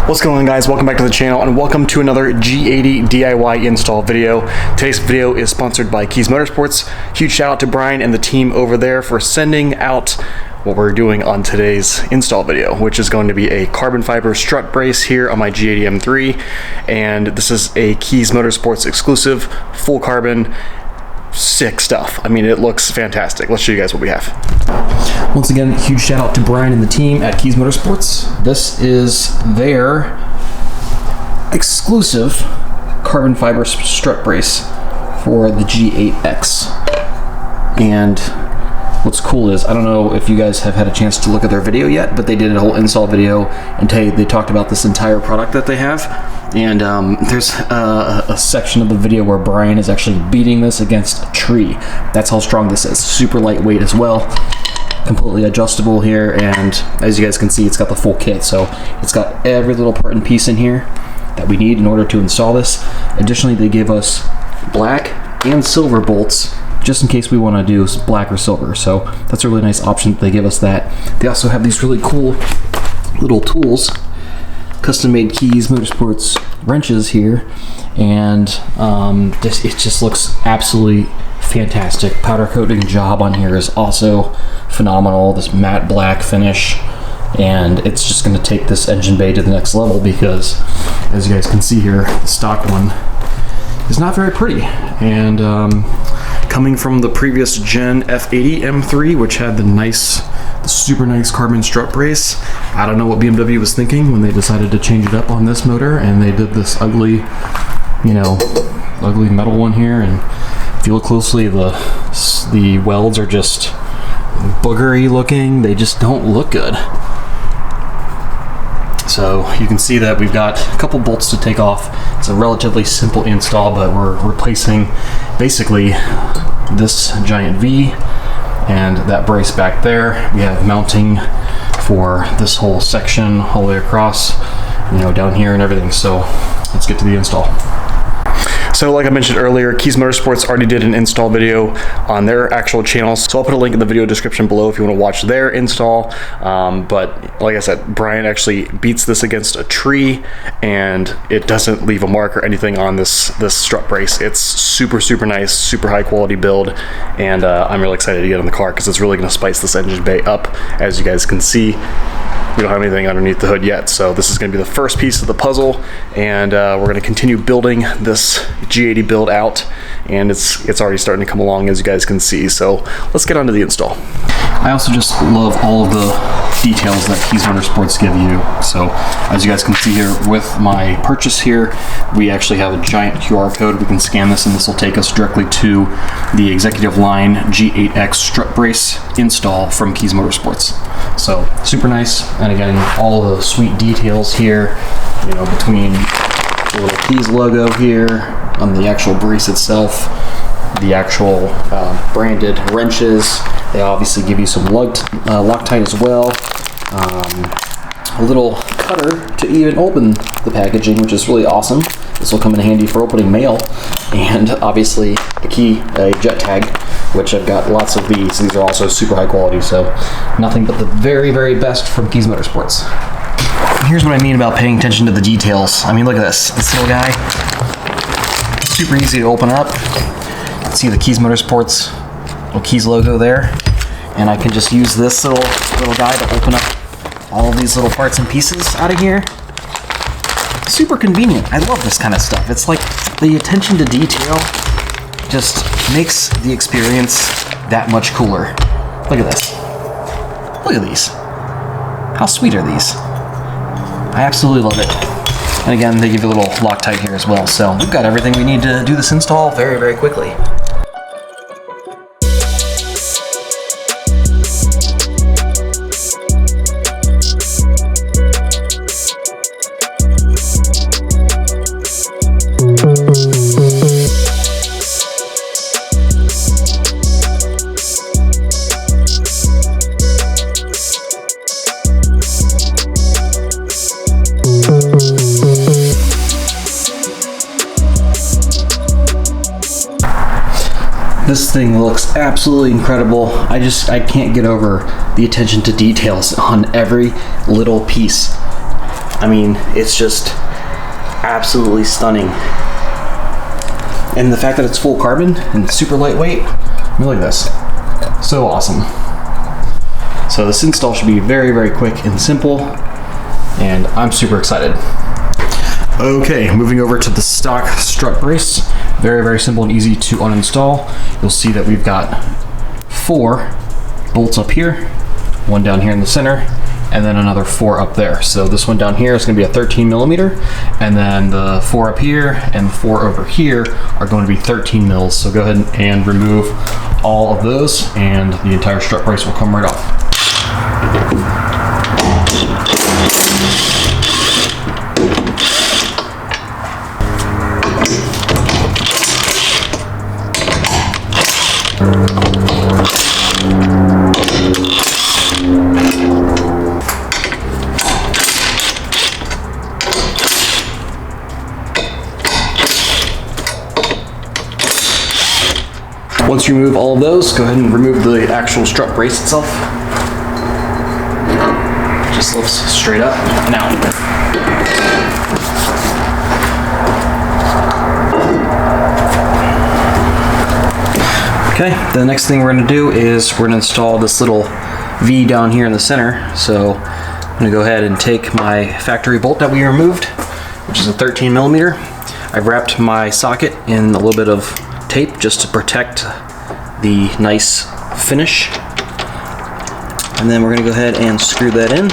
What's going on, guys? Welcome back to the channel and welcome to another G80 DIY install video. Today's video is sponsored by Kies Motorsports. Huge shout out to Brian and the team over there for sending out what we're doing on today's install video, which is going to be a carbon fiber strut brace here on my G80 M3. And this is a Kies Motorsports exclusive, full carbon, sick stuff. I mean, it looks fantastic. Let's show you guys what we have. Once again, huge shout out to Brian and the team at Kies Motorsports. This is their exclusive carbon fiber strut brace for the G8X. And what's cool is, I don't know if you guys have had a chance to look at their video yet, but they did a whole install video and they talked about this entire product that they have. And there's a section of the video where Brian is actually beating this against a tree. That's how strong this is. Super lightweight as well. Completely adjustable here, and as you guys can see, it's got the full kit. So it's got every little part and piece in here that we need in order to install this. Additionally, they give us black and silver bolts just in case we want to do black or silver. So that's a really nice option that they give us that. They also have these really cool little tools, custom made Kies Motorsports wrenches here, and it just looks absolutely fantastic. Powder coating job on here is also phenomenal. This matte black finish, and it's just going to take this engine bay to the next level because, as you guys can see here, the stock one is not very pretty. And coming from the previous gen F80 M3, which had the super nice carbon strut brace, I don't know what BMW was thinking when they decided to change it up on this motor, and they did this ugly, ugly metal one here. And if you look closely, the welds are just boogery looking. They just don't look good. So you can see that we've got a couple bolts to take off. It's a relatively simple install, but we're replacing basically this giant V and that brace back there. We have mounting for this whole section all the way across, down here and everything. So let's get to the install. So like I mentioned earlier, Kies Motorsports already did an install video on their actual channel. So I'll put a link in the video description below if you want to watch their install. But like I said, Brian actually beats this against a tree and it doesn't leave a mark or anything on this strut brace. It's super, super nice, super high quality build. And I'm really excited to get in the car because it's really going to spice this engine bay up. As you guys can see, we don't have anything underneath the hood yet, so this is going to be the first piece of the puzzle, and we're going to continue building this G80 build out, and it's already starting to come along, as you guys can see. So let's get on to the install. I also just love all of the details that Kies Motorsports give you. So as you guys can see here with my purchase here, we actually have a giant QR code. We can scan this and this will take us directly to the executive line G8X strut brace install from Kies Motorsports. So super nice. And again, all the sweet details here, between the little Kies logo here on the actual brace itself, the actual branded wrenches. They obviously give you some Loctite as well. A little cutter to even open the packaging, which is really awesome. This will come in handy for opening mail. And obviously a jet tag, which I've got lots of these. These are also super high quality, so nothing but the very, very best from Kies Motorsports. Here's what I mean about paying attention to the details. I mean, look at this little guy. Super easy to open up. See the Kies Motorsports little Kies logo there, and I can just use this little guy to open up all of these little parts and pieces out of here. Super convenient. I love this kind of stuff. It's like the attention to detail just makes the experience that much cooler. Look at this. Look at these. How sweet are these? I absolutely love it. And again, they give you a little Loctite here as well. So we've got everything we need to do this install very, very quickly. This thing looks absolutely incredible. I can't get over the attention to details on every little piece. I mean, it's just absolutely stunning. And the fact that it's full carbon and super lightweight, I mean, look at this. So awesome. So this install should be very, very quick and simple, and I'm super excited. Okay, moving over to the stock strut brace. Very, very simple and easy to uninstall. You'll see that we've got 4 bolts up here, 1 down here in the center, and then another 4 up there. So this one down here is going to be a 13 millimeter, and then the 4 up here and the 4 over here are going to be 13 mils. So go ahead and remove all of those, and the entire strut brace will come right off. Once you remove all of those, go ahead and remove the actual strut brace itself. Just lifts straight up and out. Okay, the next thing we're going to do is we're going to install this little V down here in the center. So I'm going to go ahead and take my factory bolt that we removed, which is a 13 millimeter. I've wrapped my socket in a little bit of tape just to protect the nice finish. And then we're going to go ahead and screw that in.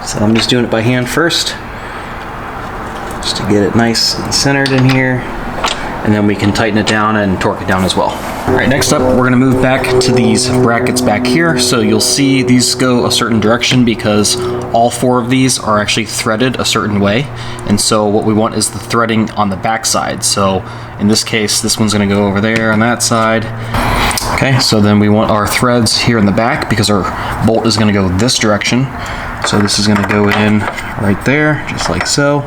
So I'm just doing it by hand first, just to get it nice and centered in here, and then we can tighten it down and torque it down as well. All right, next up, we're gonna move back to these brackets back here. So you'll see these go a certain direction because all 4 of these are actually threaded a certain way. And so what we want is the threading on the back side. So in this case, this one's gonna go over there on that side. Okay, so then we want our threads here in the back because our bolt is gonna go this direction. So this is gonna go in right there, just like so.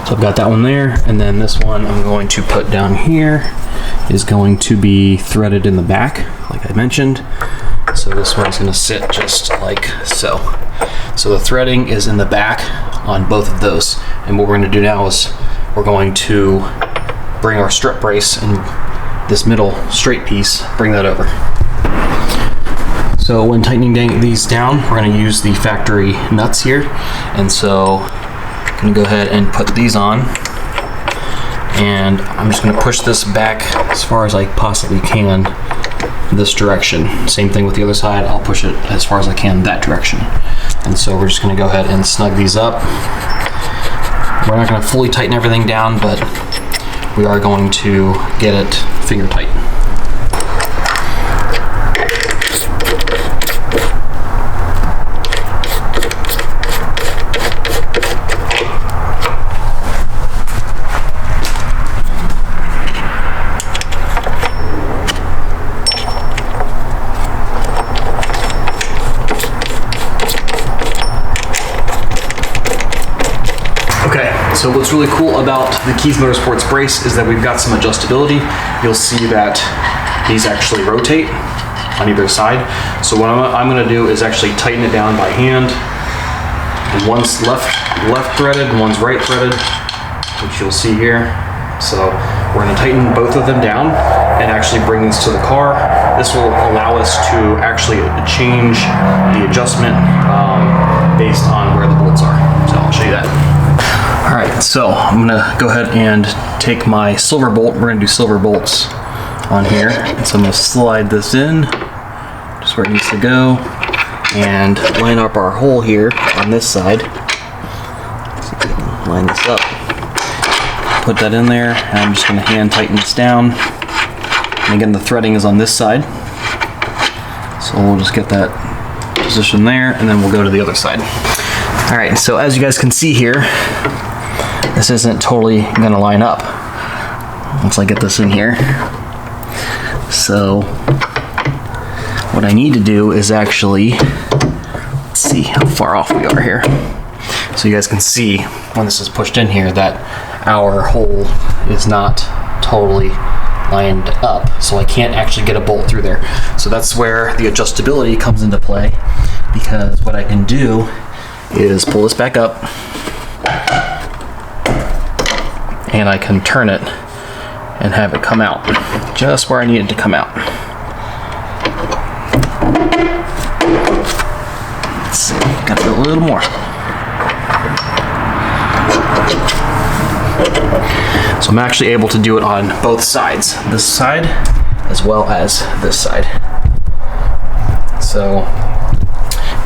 So I've got that one there, and then this one I'm going to put down here is going to be threaded in the back, like I mentioned. So this one's gonna sit just like so. So the threading is in the back on both of those. And what we're gonna do now is we're going to bring our strut brace and this middle straight piece, bring that over. So when tightening these down, we're going to use the factory nuts here. And so I'm going to go ahead and put these on. And I'm just going to push this back as far as I possibly can this direction. Same thing with the other side. I'll push it as far as I can that direction. And so we're just going to go ahead and snug these up. We're not going to fully tighten everything down, but we are going to get it finger tight. So what's really cool about the Kies Motorsports brace is that we've got some adjustability. You'll see that these actually rotate on either side. So what I'm gonna do is actually tighten it down by hand. And one's left threaded and one's right threaded, which you'll see here. So we're gonna tighten both of them down and actually bring these to the car. This will allow us to actually change the adjustment based on where the bolts are. So I'll show you that. All right, so I'm gonna go ahead and take my silver bolt. We're gonna do silver bolts on here. And so I'm gonna slide this in, just where it needs to go, and line up our hole here on this side. Let's see if we can line this up. Put that in there, and I'm just gonna hand tighten this down. And again, the threading is on this side. So we'll just get that position there, and then we'll go to the other side. All right, so as you guys can see here, this isn't totally gonna line up once I get this in here. So what I need to do is actually, let's see how far off we are here. So you guys can see when this is pushed in here that our hole is not totally lined up, so I can't actually get a bolt through there. So that's where the adjustability comes into play, because what I can do is pull this back up and I can turn it and have it come out just where I need it to come out. Let's see, gotta do a little more. So I'm actually able to do it on both sides, this side as well as this side. So,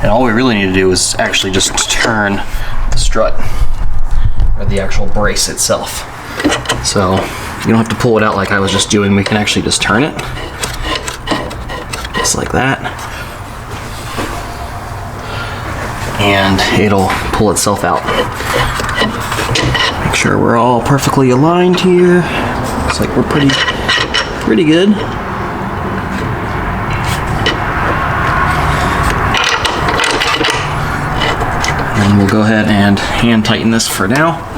and all we really need to do is actually just turn the strut, or the actual brace itself. So you don't have to pull it out like I was just doing. We can actually just turn it, just like that. And it'll pull itself out. Make sure we're all perfectly aligned here. Looks like we're pretty good. And we'll go ahead and hand tighten this for now.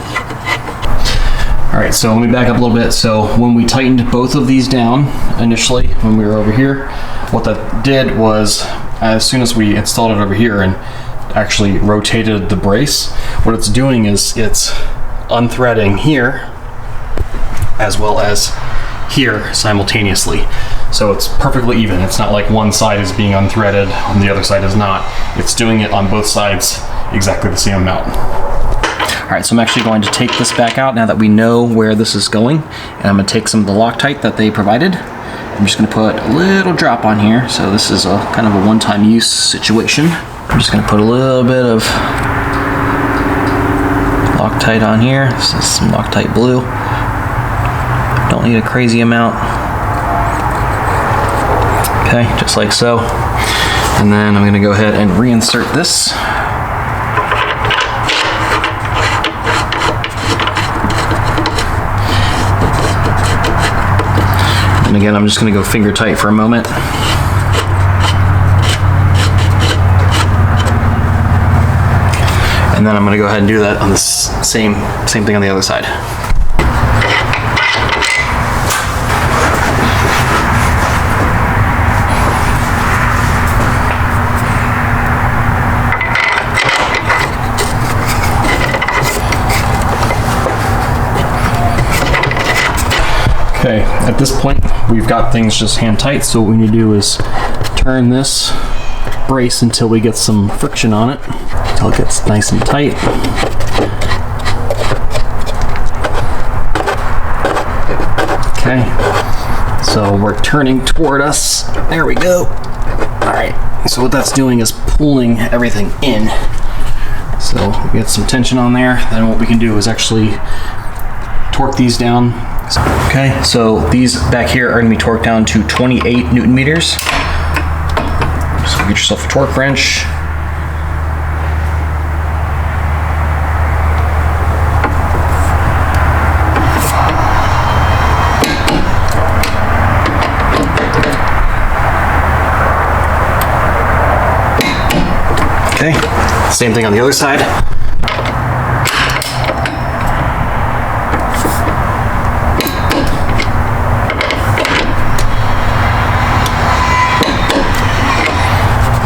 All right, so let me back up a little bit. So when we tightened both of these down initially, when we were over here, what that did was, as soon as we installed it over here and actually rotated the brace, what it's doing is it's unthreading here as well as here simultaneously. So it's perfectly even. It's not like one side is being unthreaded and the other side is not. It's doing it on both sides exactly the same amount. All right, so I'm actually going to take this back out now that we know where this is going, and I'm gonna take some of the Loctite that they provided. I'm just gonna put a little drop on here. So this is a kind of a one-time use situation. I'm just gonna put a little bit of Loctite on here. This is some Loctite blue. Don't need a crazy amount. Okay, just like so. And then I'm gonna go ahead and reinsert this. And again, I'm just gonna go finger tight for a moment. And then I'm gonna go ahead and do that on the same thing on the other side. Okay, at this point, we've got things just hand tight, so what we need to do is turn this brace until we get some friction on it, until it gets nice and tight. Okay, so we're turning toward us. There we go. All right, so what that's doing is pulling everything in. So we get some tension on there. Then what we can do is actually torque these down. Okay, so these back here are going to be torqued down to 28 Newton meters. So get yourself a torque wrench. Okay, same thing on the other side.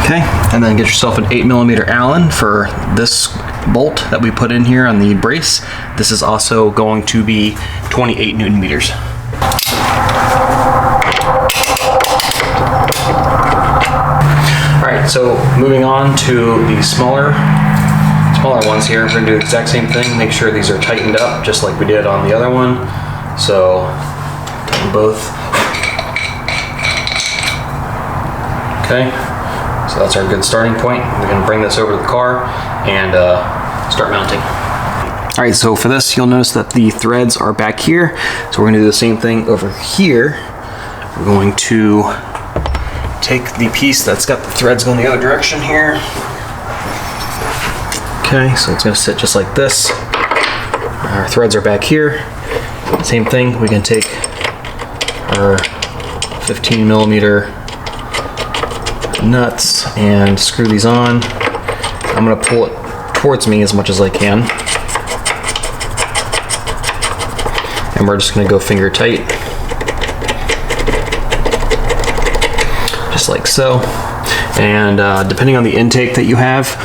Okay, and then get yourself an 8mm Allen for this bolt that we put in here on the brace. This is also going to be 28 Newton meters. All right, so moving on to the smaller ones here. We're gonna do the exact same thing. Make sure these are tightened up just like we did on the other one. So tighten both. Okay. So that's our good starting point. We're gonna bring this over to the car and start mounting. All right, so for this, you'll notice that the threads are back here. So we're gonna do the same thing over here. We're going to take the piece that's got the threads going the other direction here. Okay, so it's gonna sit just like this. Our threads are back here. Same thing, we can take our 15mm nuts and screw these on. I'm going to pull it towards me as much as I can. And we're just going to go finger tight. like so. And depending on the intake that you have,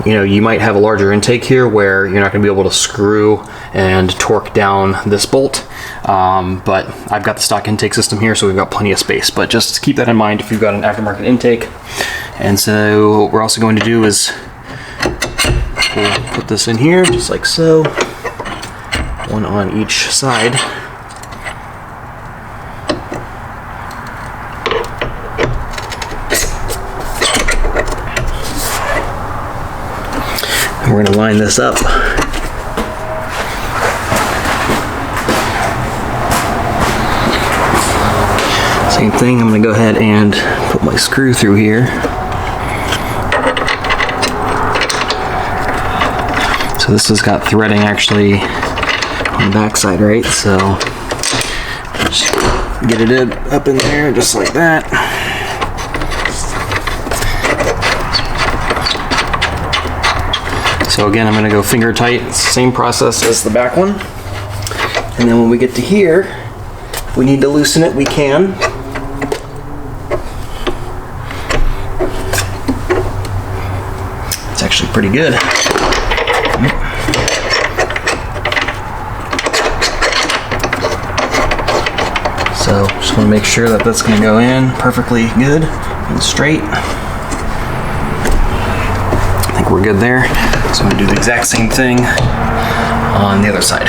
you might have a larger intake here where you're not going to be able to screw and torque down this bolt. But I've got the stock intake system here, so we've got plenty of space. But just keep that in mind if you've got an aftermarket intake. And so what we're also going to do is we'll put this in here just like so, one on each side. And we're going to line this up. Same thing, I'm going to go ahead and put my screw through here. So this has got threading actually on the back side, right? So just get it up in there just like that. So again, I'm going to go finger tight. It's the same process as the back one. And then when we get to here, if we need to loosen it, we can. It's actually pretty good. So just want to make sure that that's going to go in perfectly good and straight. I think we're good there. So I'm going to do the exact same thing on the other side.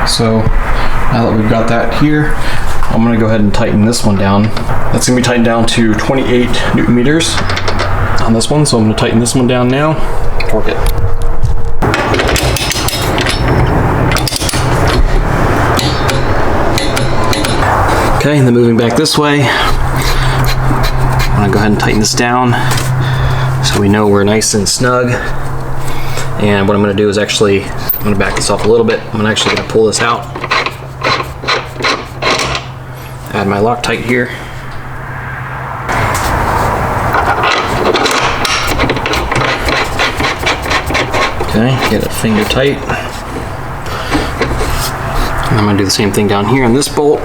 So now that we've got that here, I'm going to go ahead and tighten this one down. That's going to be tightened down to 28 Newton meters on this one. So I'm going to tighten this one down now, torque it. Okay, and then moving back this way, I'm going to go ahead and tighten this down so we know we're nice and snug. And what I'm going to do is actually, I'm going to back this off a little bit. I'm actually going to pull this out. Add my Loctite here. Okay, get it finger tight. And I'm going to do the same thing down here on this bolt.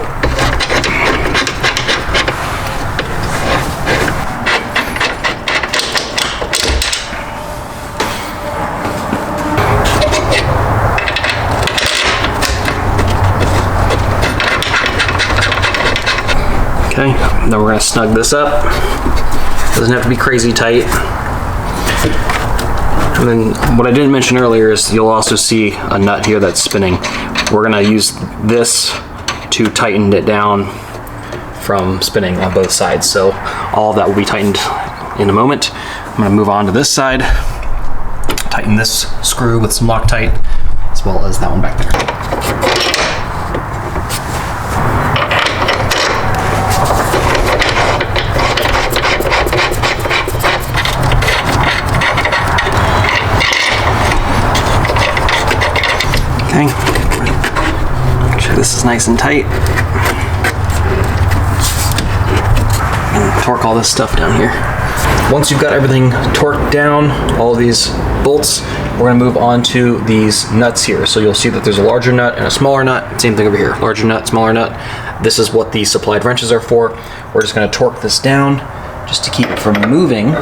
Okay, then we're going to snug this up. Doesn't have to be crazy tight. And then what I didn't mention earlier is you'll also see a nut here that's spinning. We're going to use this to tighten it down from spinning on both sides. So all of that will be tightened in a moment. I'm going to move on to this side, tighten this screw with some Loctite, as well as that one back there. Okay, make sure this is nice and tight. And torque all this stuff down here. Once you've got everything torqued down, all of these bolts, we're going to move on to these nuts here. So you'll see that there's a larger nut and a smaller nut. Same thing over here, larger nut, smaller nut. This is what the supplied wrenches are for. We're just going to torque this down just to keep it from moving.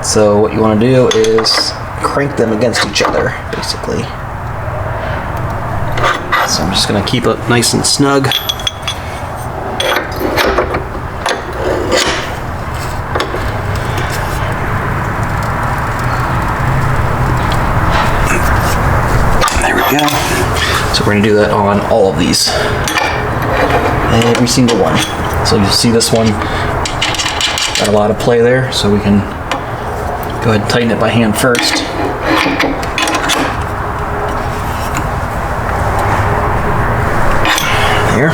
So what you want to do is crank them against each other, basically. So I'm just going to keep it nice and snug. There we go. So we're going to do that on all of these. Every single one. So you'll see this one got a lot of play there, so we can go ahead and tighten it by hand first. There.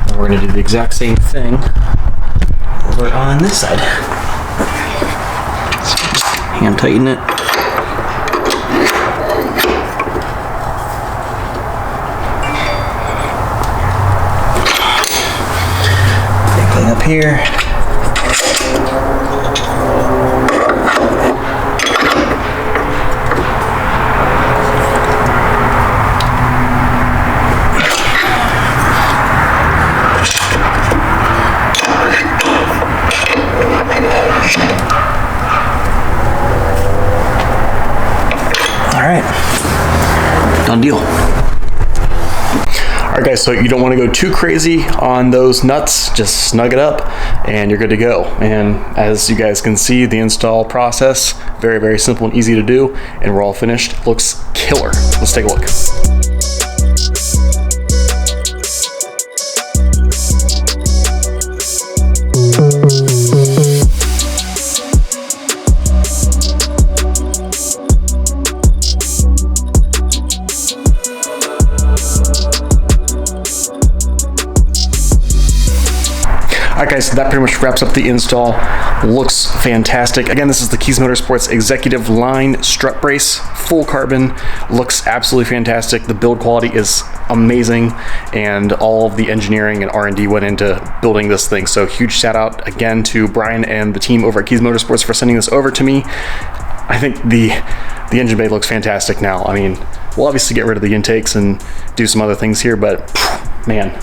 And we're going to do the exact same thing over on this side. So just hand tighten it. Big thing up here. Done deal. Alright guys, so you don't want to go too crazy on those nuts, just snug it up and you're good to go. And as you guys can see, the install process, very, very simple and easy to do, and we're all finished. Looks killer. Let's take a look. Alright guys, so that pretty much wraps up the install. Looks fantastic. Again, this is the Kies Motorsports Executive Line strut brace, full carbon. Looks absolutely fantastic. The build quality is amazing, and all of the engineering and R&D went into building this thing. So huge shout out again to Brian and the team over at Kies Motorsports for sending this over to me. I think the engine bay looks fantastic now. I mean, we'll obviously get rid of the intakes and do some other things here, but man,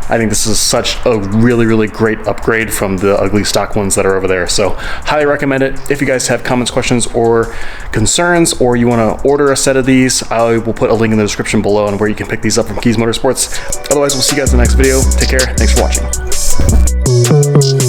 I think this is such a really, really great upgrade from the ugly stock ones that are over there. So highly recommend it. If you guys have comments, questions, or concerns, or you want to order a set of these, I will put a link in the description below on where you can pick these up from Kies Motorsports. Otherwise, we'll see you guys in the next video. Take care. Thanks for watching.